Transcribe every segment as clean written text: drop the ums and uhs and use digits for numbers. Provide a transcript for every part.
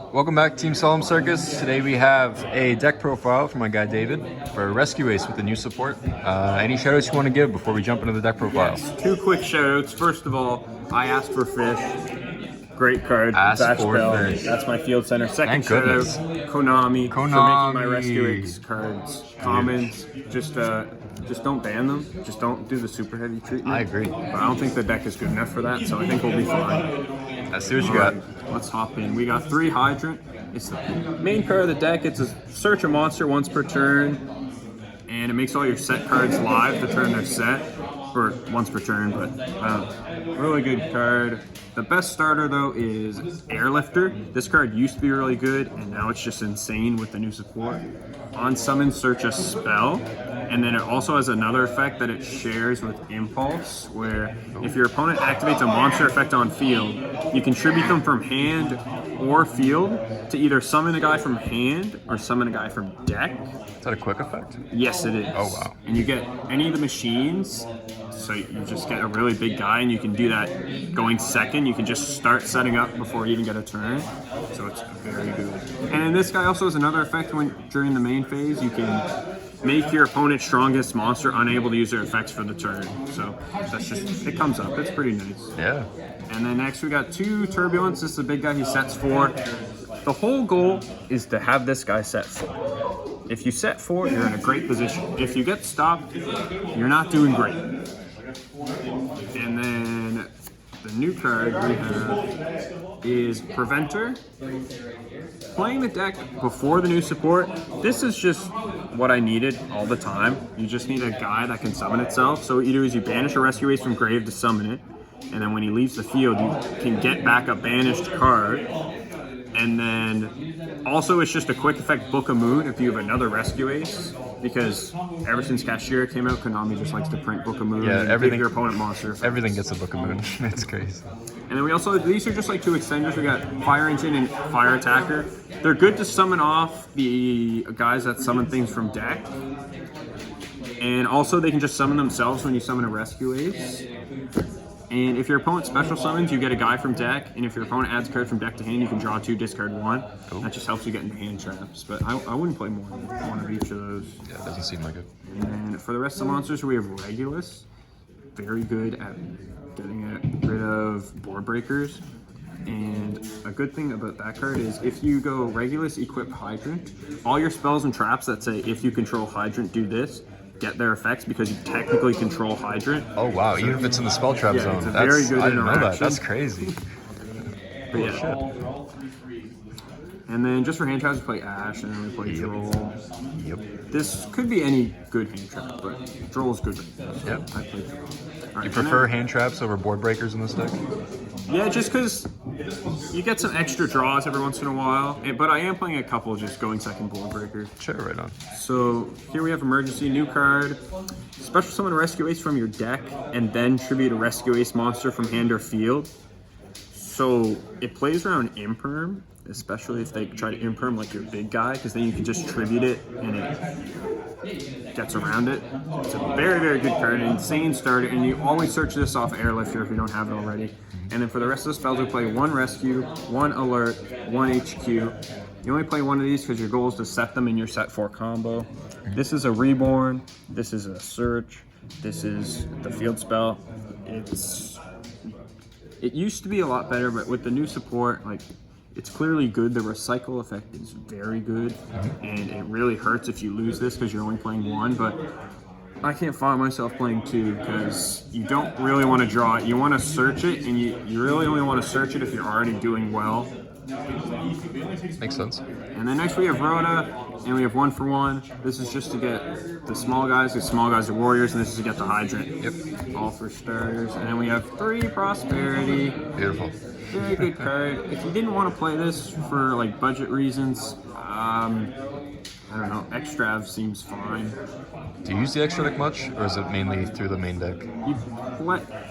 Welcome back, Team Solemn Circus. Today we have a deck profile from my guy David for a Rescue Ace with the new support. Any shoutouts you want to give before we jump into the deck profile? Yes, two quick shoutouts. First of all, I asked for fish. Great card. Asked Batch for Bell. fish. That's my field center. Second Thank goodness. shoutout, Konami, for making my Rescue Ace cards commons. Just don't ban them. Just don't do the super heavy treatment. I agree. But I don't think the deck is good enough for that, so I think we'll be fine. Let's see what you got. Let's hop in. We got 3 Hydrant. It's the main card of the deck. It's a search a monster once per turn, and it makes all your set cards live the turn they're set, or once per turn, but really good card. The best starter though is Airlifter. This card used to be really good, and now it's just insane with the new support. On summon, search a spell, and then it also has another effect that it shares with Impulse, where if your opponent activates a monster effect on field, you can tribute them from hand or field to either summon a guy from hand or summon a guy from deck. Is that a quick effect? Yes, it is. Oh, wow. And you get any of the machines, so you just get a really big guy, and you can do that going second. You can just start setting up before you even get a turn, so it's very good. And then this guy also has another effect when during the main phase. You can make your opponent's strongest monster unable to use their effects for the turn. So that's just, it comes up. It's pretty nice. Yeah. And then next we got 2 Turbulence. This is a big guy. He sets 4. The whole goal is to have this guy set 4. If you set 4, you're in a great position. If you get stopped, you're not doing great. And then the new card we have is Preventer. Playing the deck before the new support, this is just what I needed all the time. You just need a guy that can summon itself. So what you do is you banish a Rescue Ace from grave to summon it, and then when he leaves the field, you can get back a banished card. And then also it's just a quick effect Book of Moon if you have another Rescue Ace, because ever since Cashier came out, Konami just likes to print Book of Moon and give your opponent monster effects. Everything gets a Book of Moon. It's crazy. And then we also, these are just like 2 extenders. We got Fire Engine and Fire Attacker. They're good to summon off the guys that summon things from deck. And also they can just summon themselves when you summon a Rescue Ace. And if your opponent special summons, you get a guy from deck. And if your opponent adds a card from deck to hand, you can draw 2, discard 1. Cool. That just helps you get into hand traps. But I wouldn't play more than 1 of each of those. Yeah, it doesn't seem like it. And for the rest of the monsters, we have Regulus. Very good at getting rid of board breakers. And a good thing about that card is if you go Regulus, equip Hydrant, all your spells and traps that say if you control Hydrant, do this, get their effects because you technically control Hydrant. Oh wow, even if it's in the spell trap zone. It's a very good I didn't know that. interaction. That's crazy. But yeah. And then just for hand traps, we play Ash, and then we play Droll. Yep. This could be any good hand trap, but Droll is good. Yep. I play Droll. Do you prefer hand traps over board breakers in this deck? Yeah, just because you get some extra draws every once in a while, but I am playing a couple just going second board breakers. Sure, right on. So here we have Emergency, new card. Special summon a Rescue Ace from your deck, and then tribute a Rescue Ace monster from hand or field. So it plays around Imperm, especially if they try to Imperm like your big guy, because then you can just tribute it and it gets around it. It's a very, very good card, an insane starter, and you always search this off Airlifter if you don't have it already. And then for the rest of the spells, we play 1 Rescue, 1 Alert, 1 HQ. You only play 1 of these because your goal is to set them in your set 4 combo. This is a Reborn, this is a Search, this is the field spell. It used to be a lot better, but with the new support, like, it's clearly good. The recycle effect is very good, and it really hurts if you lose this because you're only playing 1, but I can't find myself playing 2 because you don't really want to draw it. You want to search it, and you really only want to search it if you're already doing well. Makes sense. And then next we have Rhoda, and we have 1 for 1. This is just to get the small guys, because small guys are warriors, and this is to get the Hydrant. Yep. All for starters. And then we have 3 Prosperity. Beautiful. Very good card. If you didn't want to play this for like budget reasons, I don't know, Extrav seems fine. Do you use the extra deck much, or is it mainly through the main deck?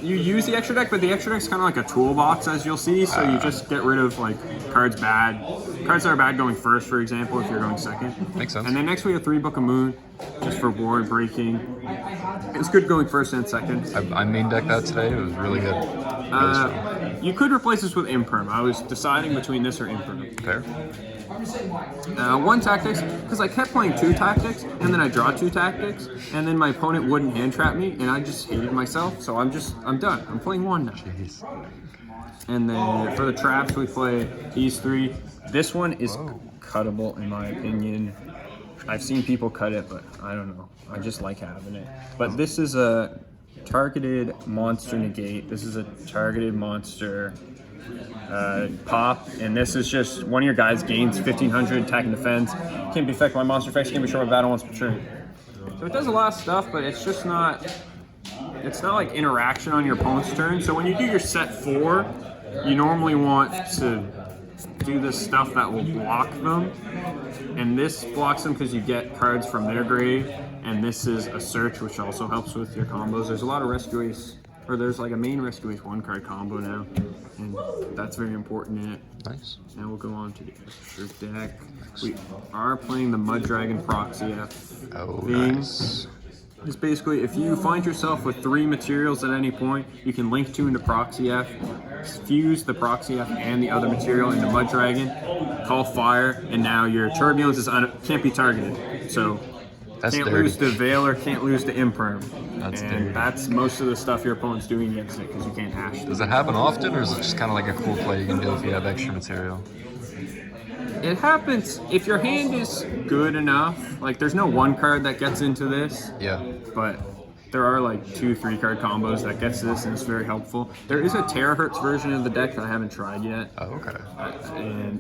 You use the extra deck, but the extra deck's kind of like a toolbox, as you'll see, so you just get rid of like cards that are bad going first, for example, if you're going second. Makes sense. And then next we have 3 Book of Moon, just for board breaking. It's good going first and second. I main decked that today. It was really good. Really strong. You could replace this with Imperm. I was deciding between this or Imperm. Fair. One tactics, because I kept playing 2 tactics, and then I draw 2 tactics, and then my opponent wouldn't hand trap me, and I just hated myself, so I'm done. I'm playing 1 now. Jeez. And then for the traps, we play these 3. This one is cuttable, in my opinion. I've seen people cut it, but I don't know. I just like having it. But this is a targeted monster negate. This is a targeted monster pop, and this is just one of your guys gains 1500 attack and defense. Can't be affected by monster effects. Can't be short by battle once per turn. So it does a lot of stuff, but it's just not. It's not like interaction on your opponent's turn. So when you do your set 4, you normally want to do this stuff that will block them, and this blocks them because you get cards from their grave, and this is a search, which also helps with your combos. There's a lot of Rescue Ace, or there's like a main Rescue Ace 1-card combo now, and that's very important in it. Nice. Now we'll go on to the extra deck. We are playing the Mud Dragon Proxy F thing. Nice. It's basically, if you find yourself with 3 materials at any point, you can link 2 into Proxy F, fuse the Proxy F and the other material into Mud Dragon, call fire, and now your Turbulence can't be targeted. So That's can't dirty. lose to Veiler, can't lose to Imperm. That's and dirty. that's most of the stuff your opponent's doing against it, because you can't hash them. Does it happen often, or is it just kind of like a cool play you can do if you have extra material? It happens if your hand is good enough. Like, there's no 1 card that gets into this, Yeah. but there are like 2 3-card combos that gets this, and it's very helpful. There is a Terahertz version of the deck that I haven't tried yet, Oh, okay. and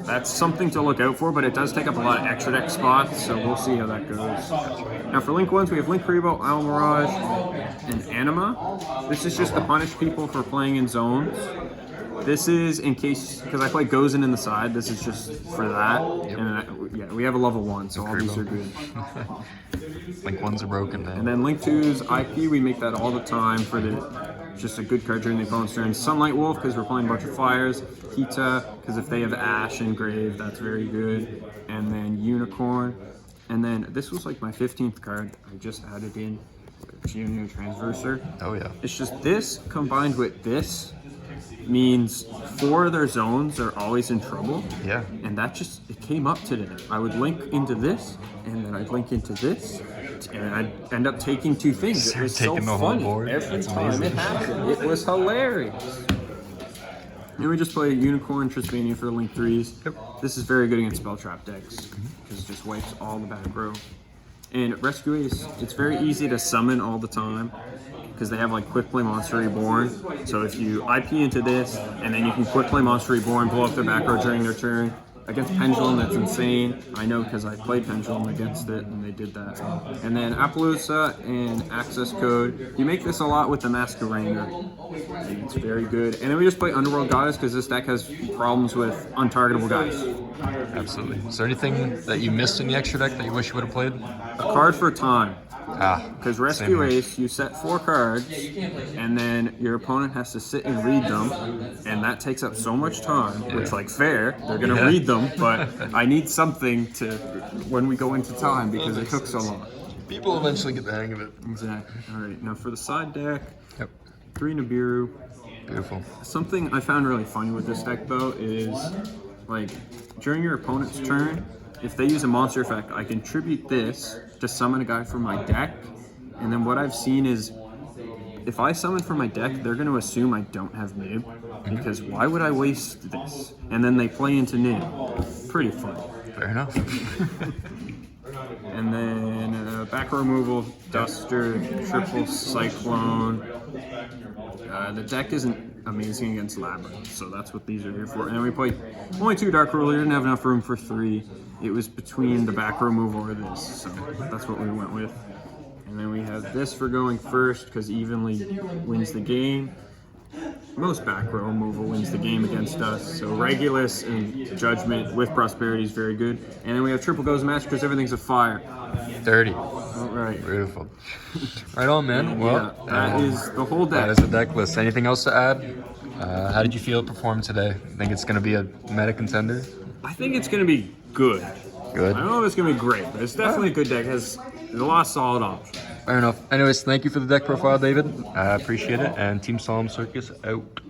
that's something to look out for, but it does take up a lot of extra deck spots, so we'll see how that goes. Now for Link 1s, we have Link Rebo, Owl Mirage, and Anima. This is just to punish people for playing in zones. This is in case, because I play Gozen in the side, this is just for that. Yep. And yeah, we have a level 1, so all these are good. Link 1s are broken, man. And then Link 2's IP, we make that all the time for just a good card during the opponent's turn. Sunlight Wolf, because we're playing a bunch of fires. Kita, because if they have Ash and Grave, that's very good. And then Unicorn. And then this was like my 15th card. I just added in Junior Transverser. Oh, yeah. It's just this combined with this means 4 of their zones are always in trouble. Yeah. And that just, it came up today. I would link into this, and then I'd link into this, and I'd end up taking 2 things. It You're was so taking the whole funny. board? Every That's time amazing. it happened. It was hilarious. And we just play Unicorn, Trisvania for the Link 3s. Yep. This is very good against Spell Trap decks, because it just wipes all the back row. And Rescue Ace, it's very easy to summon all the time, because they have like Quick Play Monster Reborn. So if you IP into this, and then you can Quick Play Monster Reborn, blow up their back row during their turn. Against Pendulum, that's insane. I know because I played Pendulum against it, and they did that. And then Appaloosa and Access Code. You make this a lot with the Masqueranger. It's very good. And then we just play Underworld Goddess, because this deck has problems with untargetable guys. Absolutely. Is there anything that you missed in the extra deck that you wish you would have played? A card for time. Because same Rescue here. Ace, you set 4 cards, and then your opponent has to sit and read them, and that takes up so much time, which, like, fair, they're going to read them, but I need something to, when we go into time, because it took so long. People eventually get the hang of it. Exactly. Alright, now for the side deck, Yep. 3 Nibiru. Beautiful. Something I found really funny with this deck, though, is, like, during your opponent's turn, if they use a monster effect, I can tribute this to summon a guy from my deck, and then what I've seen is, if I summon from my deck, they're going to assume I don't have Nib, because why would I waste this? And then they play into Nib. Pretty fun. Fair enough. And then back row removal, Duster, Triple Cyclone. The deck isn't amazing against Labyrinth, so that's what these are here for. And then we played only 2 Dark Ruler, didn't have enough room for 3. It was between the back row removal or this, so that's what we went with. And then we have this for going first, because evenly wins the game. Most back row removal wins the game against us, so Regulus and Judgment with Prosperity is very good. And then we have Triple Goes Match, because everything's a fire. Dirty. Alright. Beautiful. Right on, man. Well, That is the whole deck. that is the deck list. Anything else to add? How did you feel it performed today? Think it's going to be a meta contender? I think it's going to be good. Good. I don't know if it's going to be great, but it's definitely a good deck. There's a lot of solid options. Fair enough. Anyways, thank you for the deck profile, David. I appreciate it. And Team Solemn Circus out.